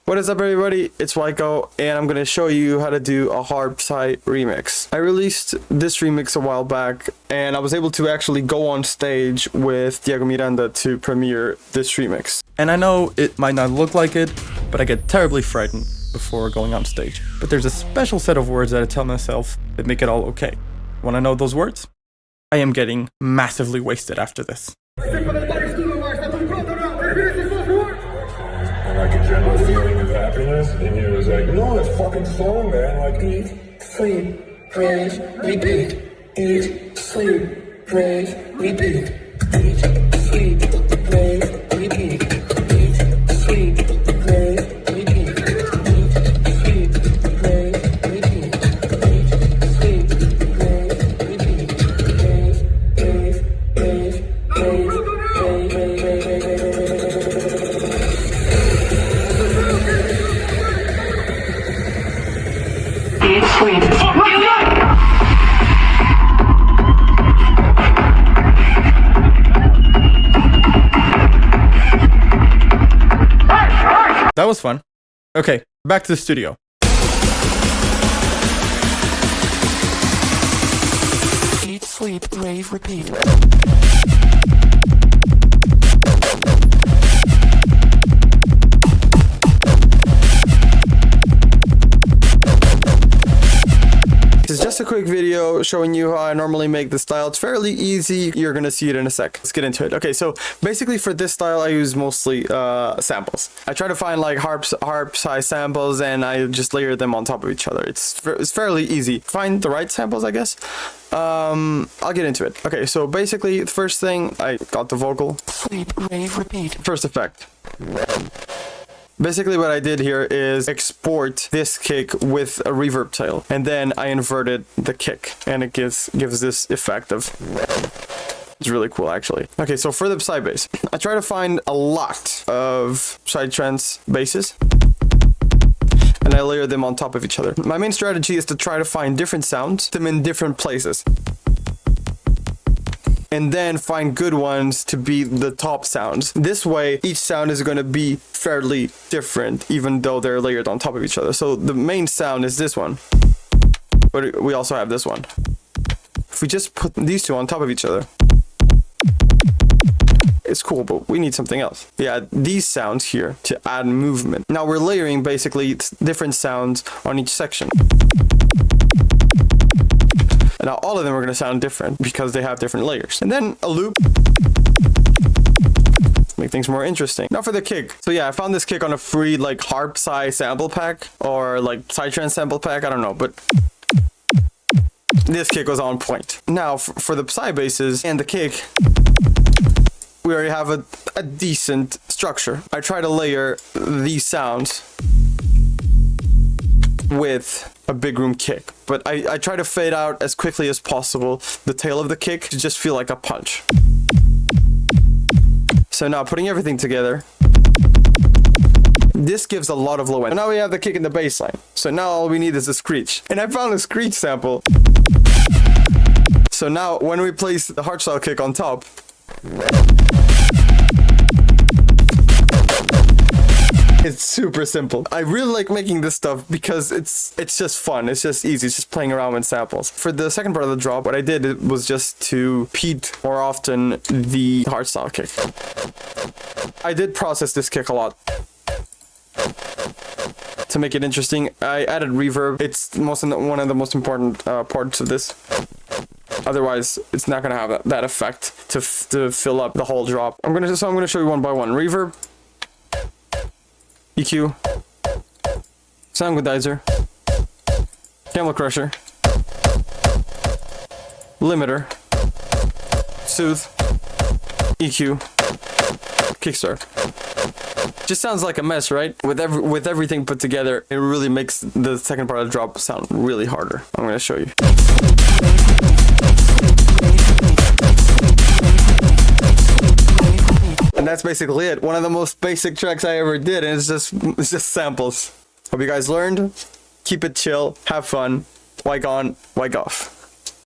What is up everybody, it's WYKO and I'm going to show you how to do a Hardpsy remix. I released this remix a while back and I was able to actually go on stage with Diego Miranda to premiere this remix. And I know it might not look like it, but I get terribly frightened before going on stage. But there's a special set of words that I tell myself that make it all okay. Wanna know those words? I am getting massively wasted after this. Like a general feeling of happiness, and he was like, no, it's fucking song, man, like eat, sleep, praise, repeat, eat, sleep, praise, repeat, eat, sleep, praise, repeat, eat, sleep, praise, repeat, eat, sleep, praise, repeat, eat, sleep, praise, repeat, praise, praise, praise, praise, That was fun. Okay, back to the studio. Eat, sleep, rave, repeat. This is just a quick video showing you how I normally make the style. It's fairly easy. You're gonna see it in a sec. Let's get into it. Okay, so basically for this style, I use mostly samples. I try to find like Hardpsy samples and I just layer them on top of each other. It's fairly easy. Find the right samples, I guess. I'll get into it. Okay, so basically the first thing, I got the vocal. Sleep, rave, repeat. First effect. Basically what I did here is export this kick with a reverb tail, and then I inverted the kick and it gives this effect of, it's really cool actually. Okay, so for the Psy Bass, I try to find a lot of psytrance basses and I layer them on top of each other. My main strategy is to try to find different sounds, them in different places, and then find good ones to be the top sounds. This way, each sound is going to be fairly different, even though they're layered on top of each other. So the main sound is this one, but we also have this one. If we just put these two on top of each other, it's cool, but we need something else. Yeah, these sounds here to add movement. Now we're layering basically different sounds on each section. Now all of them are going to sound different because they have different layers. And then a loop. Make things more interesting. Now for the kick. So yeah, I found this kick on a free like Hardpsy sample pack or like Psytrance sample pack. I don't know, but this kick was on point. Now for the Psy basses and the kick, we already have a decent structure. I try to layer these sounds with a big room kick, but I try to fade out as quickly as possible the tail of the kick to just feel like a punch. So now putting everything together, this gives a lot of low end. And now we have the kick in the bass line. So now all we need is a screech. And I found a screech sample. So now when we place the hardstyle kick on top, it's super simple. I really like making this stuff because it's just fun. It's just easy. It's just playing around with samples. For the second part of the drop, what I did was just to repeat more often the hardstyle kick. I did process this kick a lot to make it interesting. I added reverb. It's one of the most important parts of this. Otherwise, it's not gonna have that effect to fill up the whole drop. I'm gonna show you one by one. Reverb, EQ, sound quantizer, camel crusher, limiter, soothe, EQ, kickstart. Just sounds like a mess, right? With everything put together, it really makes the second part of the drop sound really harder. I'm gonna show you. And that's basically it. One of the most basic tracks I ever did, and it's just samples. Hope you guys learned. Keep it chill, have fun. WYKO on, WYKO off.